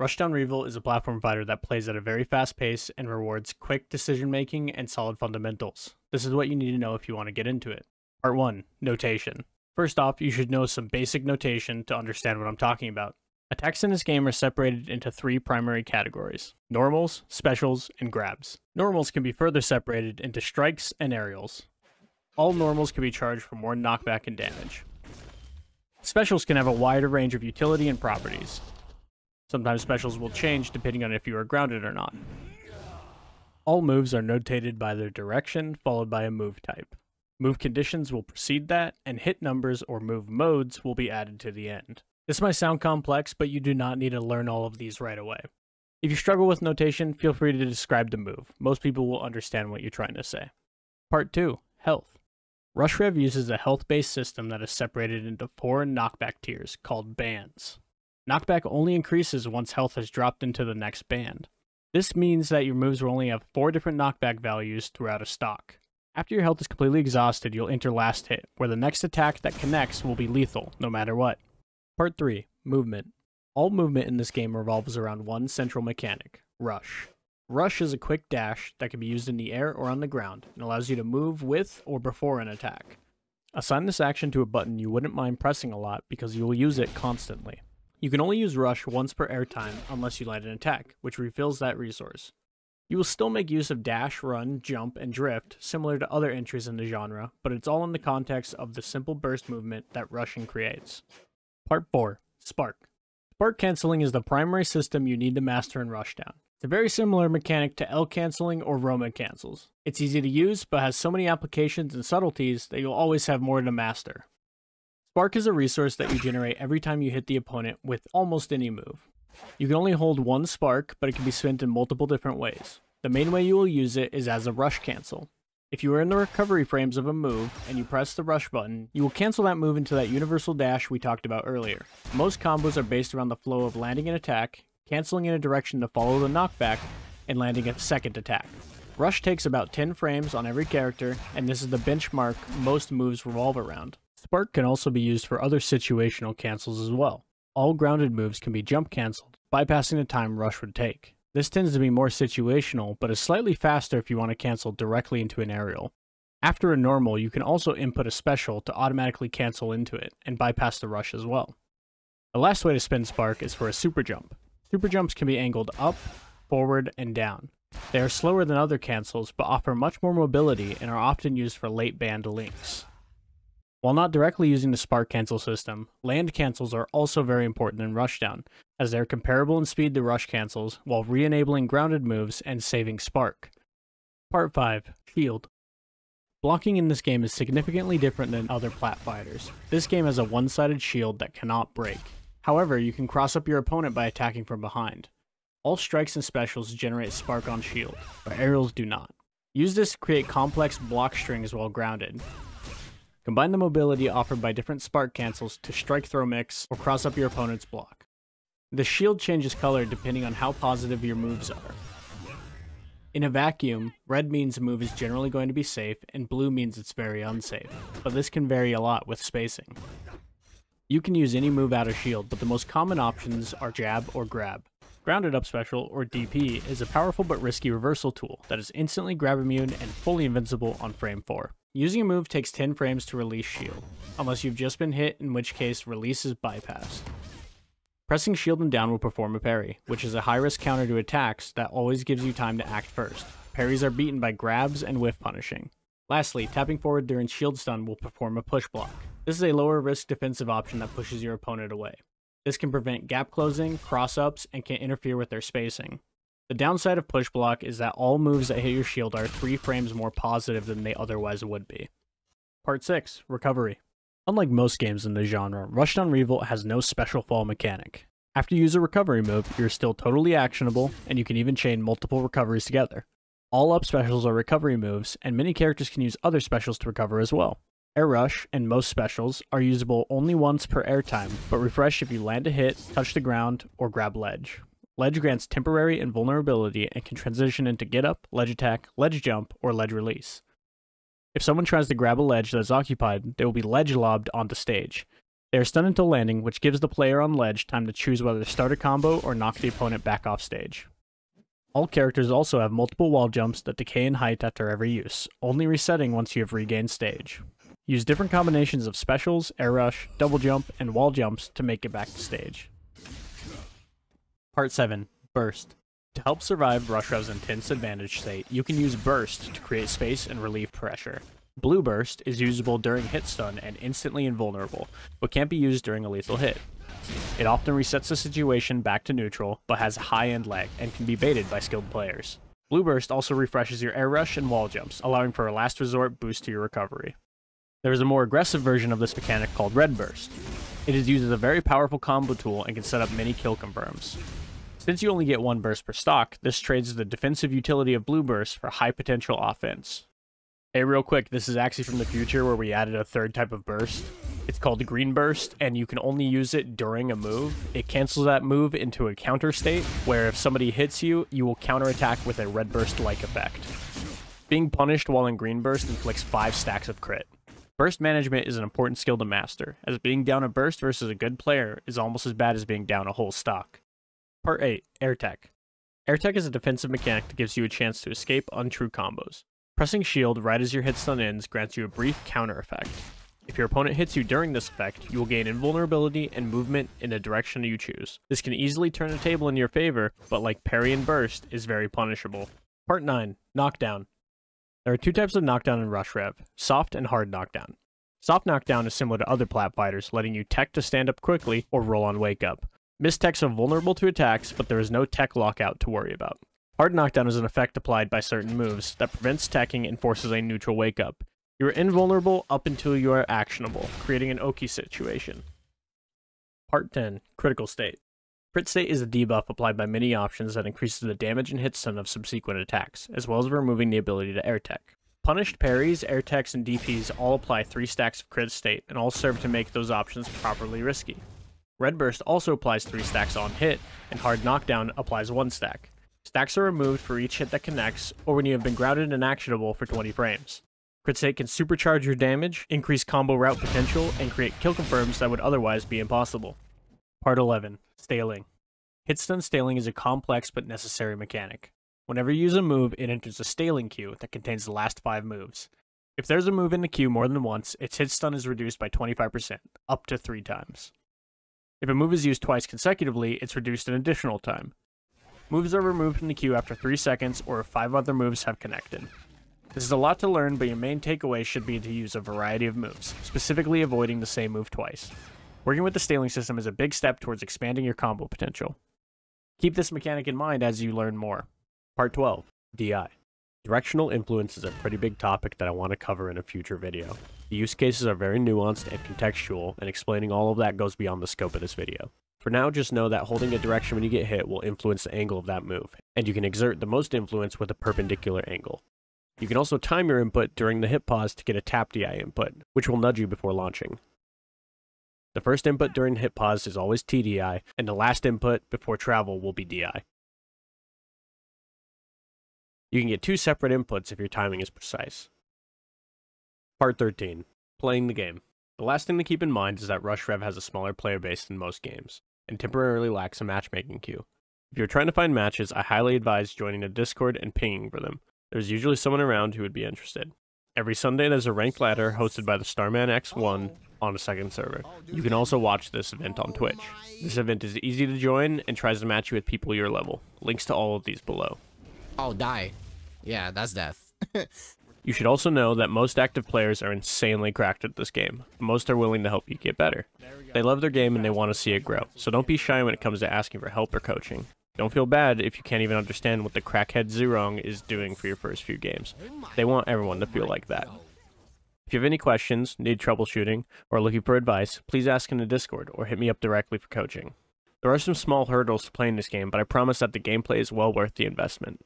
Rushdown Revolt is a platform fighter that plays at a very fast pace and rewards quick decision making and solid fundamentals. This is what you need to know if you want to get into it. Part 1. Notation. First off, you should know some basic notation to understand what I'm talking about. Attacks in this game are separated into 3 primary categories: normals, specials, and grabs. Normals can be further separated into strikes and aerials. All normals can be charged for more knockback and damage. Specials can have a wider range of utility and properties. Sometimes specials will change depending on if you are grounded or not. All moves are notated by their direction, followed by a move type. Move conditions will precede that, and hit numbers or move modes will be added to the end. This might sound complex, but you do not need to learn all of these right away. If you struggle with notation, feel free to describe the move. Most people will understand what you're trying to say. Part 2. Health. Rushrev uses a health-based system that is separated into 4 knockback tiers, called bands. Knockback only increases once health has dropped into the next band. This means that your moves will only have 4 different knockback values throughout a stock. After your health is completely exhausted, you'll enter last hit, where the next attack that connects will be lethal, no matter what. Part 3. Movement. All movement in this game revolves around one central mechanic: rush. Rush is a quick dash that can be used in the air or on the ground, and allows you to move with or before an attack. Assign this action to a button you wouldn't mind pressing a lot because you will use it constantly. You can only use rush once per airtime unless you land an attack, which refills that resource. You will still make use of dash, run, jump, and drift, similar to other entries in the genre, but it's all in the context of the simple burst movement that rushing creates. Part 4. Spark. Spark canceling is the primary system you need to master in Rushdown. It's a very similar mechanic to L canceling or Roman cancels. It's easy to use, but has so many applications and subtleties that you'll always have more to master. Spark is a resource that you generate every time you hit the opponent with almost any move. You can only hold one spark, but it can be spent in multiple different ways. The main way you will use it is as a rush cancel. If you are in the recovery frames of a move, and you press the rush button, you will cancel that move into that universal dash we talked about earlier. Most combos are based around the flow of landing an attack, canceling in a direction to follow the knockback, and landing a second attack. Rush takes about 10 frames on every character, and this is the benchmark most moves revolve around. Spark can also be used for other situational cancels as well. All grounded moves can be jump cancelled, bypassing the time rush would take. This tends to be more situational, but is slightly faster if you want to cancel directly into an aerial. After a normal, you can also input a special to automatically cancel into it, and bypass the rush as well. The last way to spend Spark is for a super jump. Super jumps can be angled up, forward, and down. They are slower than other cancels, but offer much more mobility and are often used for late band links. While not directly using the Spark cancel system, land cancels are also very important in Rushdown, as they are comparable in speed to rush cancels, while re-enabling grounded moves and saving Spark. Part 5. Shield. Blocking in this game is significantly different than other plat fighters. This game has a one-sided shield that cannot break. However, you can cross up your opponent by attacking from behind. All strikes and specials generate Spark on shield, but aerials do not. Use this to create complex block strings while grounded. Combine the mobility offered by different spark cancels to strike throw mix or cross up your opponent's block. The shield changes color depending on how positive your moves are. In a vacuum, red means a move is generally going to be safe and blue means it's very unsafe, but this can vary a lot with spacing. You can use any move out of shield, but the most common options are jab or grab. Grounded Up Special, or DP, is a powerful but risky reversal tool that is instantly grab immune and fully invincible on frame 4. Using a move takes 10 frames to release shield, unless you've just been hit, in which case release is bypassed. Pressing shield and down will perform a parry, which is a high-risk counter to attacks that always gives you time to act first. Parries are beaten by grabs and whiff punishing. Lastly, tapping forward during shield stun will perform a push block. This is a lower-risk defensive option that pushes your opponent away. This can prevent gap closing, cross-ups, and can interfere with their spacing. The downside of push block is that all moves that hit your shield are 3 frames more positive than they otherwise would be. Part 6. Recovery. Unlike most games in the genre, Rushdown Revolt has no special fall mechanic. After you use a recovery move, you're still totally actionable, and you can even chain multiple recoveries together. All up specials are recovery moves, and many characters can use other specials to recover as well. Air Rush and most specials are usable only once per airtime, but refresh if you land a hit, touch the ground, or grab ledge. Ledge grants temporary invulnerability and can transition into get up, ledge attack, ledge jump, or ledge release. If someone tries to grab a ledge that is occupied, they will be ledge lobbed onto stage. They are stunned until landing, which gives the player on ledge time to choose whether to start a combo or knock the opponent back off stage. All characters also have multiple wall jumps that decay in height after every use, only resetting once you have regained stage. Use different combinations of specials, air rush, double jump, and wall jumps to make it back to stage. Part 7. Burst. To help survive Rushrev's intense advantage state, you can use Burst to create space and relieve pressure. Blue Burst is usable during hit stun and instantly invulnerable, but can't be used during a lethal hit. It often resets the situation back to neutral, but has high end lag and can be baited by skilled players. Blue Burst also refreshes your air rush and wall jumps, allowing for a last resort boost to your recovery. There is a more aggressive version of this mechanic called Red Burst. It is used as a very powerful combo tool and can set up many kill confirms. Since you only get one burst per stock, this trades the defensive utility of Blue Burst for high potential offense. Hey, real quick, this is actually from the future where we added a third type of burst. It's called the Green Burst, and you can only use it during a move. It cancels that move into a counter state, where if somebody hits you, you will counterattack with a Red Burst-like effect. Being punished while in Green Burst inflicts 5 stacks of crit. Burst management is an important skill to master, as being down a burst versus a good player is almost as bad as being down a whole stock. Part 8. Airtech. Airtech is a defensive mechanic that gives you a chance to escape untrue combos. Pressing shield right as your hit stun ends grants you a brief counter effect. If your opponent hits you during this effect, you will gain invulnerability and movement in the direction you choose. This can easily turn the table in your favor, but like parry and burst, is very punishable. Part 9. Knockdown. There are 2 types of knockdown in Rushrev, soft and hard knockdown. Soft knockdown is similar to other plat fighters, letting you tech to stand up quickly or roll on wake up. Mistechs are vulnerable to attacks, but there is no tech lockout to worry about. Hard knockdown is an effect applied by certain moves that prevents teching and forces a neutral wake up. You are invulnerable up until you are actionable, creating an Oki situation. Part 10. Critical State. Crit State is a debuff applied by many options that increases the damage and hit stun of subsequent attacks, as well as removing the ability to Airtech. Punished parries, Airtechs, and DPs all apply 3 stacks of Crit State, and all serve to make those options properly risky. Red Burst also applies 3 stacks on hit, and Hard Knockdown applies 1 stack. Stacks are removed for each hit that connects, or when you have been grounded and actionable for 20 frames. Crit State can supercharge your damage, increase combo route potential, and create kill confirms that would otherwise be impossible. Part 11. Staling. Hit stun staling is a complex but necessary mechanic. Whenever you use a move, it enters a staling queue that contains the last 5 moves. If there's a move in the queue more than once, its hit stun is reduced by 25%, up to 3 times. If a move is used twice consecutively, it's reduced an additional time. Moves are removed from the queue after 3 seconds or if 5 other moves have connected. This is a lot to learn, but your main takeaway should be to use a variety of moves, specifically avoiding the same move twice. Working with the staling system is a big step towards expanding your combo potential. Keep this mechanic in mind as you learn more. Part 12. DI. Directional influence is a pretty big topic that I want to cover in a future video. The use cases are very nuanced and contextual, and explaining all of that goes beyond the scope of this video. For now, just know that holding a direction when you get hit will influence the angle of that move, and you can exert the most influence with a perpendicular angle. You can also time your input during the hit pause to get a tap DI input, which will nudge you before launching. The first input during hit pause is always TDI, and the last input before travel will be DI. You can get 2 separate inputs if your timing is precise. Part 13. Playing the game. The last thing to keep in mind is that Rushrev has a smaller player base than most games, and temporarily lacks a matchmaking queue. If you're trying to find matches, I highly advise joining a Discord and pinging for them. There's usually someone around who would be interested. Every Sunday there's a ranked ladder hosted by the Starman X1 on a second server. You can also watch this event on Twitch. This event is easy to join and tries to match you with people your level. Links to all of these below. Oh, die. Yeah, that's death. You should also know that most active players are insanely cracked at this game. Most are willing to help you get better. They love their game and they want to see it grow, so don't be shy when it comes to asking for help or coaching. Don't feel bad if you can't even understand what the crackhead Zerong is doing for your first few games. They want everyone to feel like that. If you have any questions, need troubleshooting, or are looking for advice, please ask in the Discord or hit me up directly for coaching. There are some small hurdles to playing this game, but I promise that the gameplay is well worth the investment.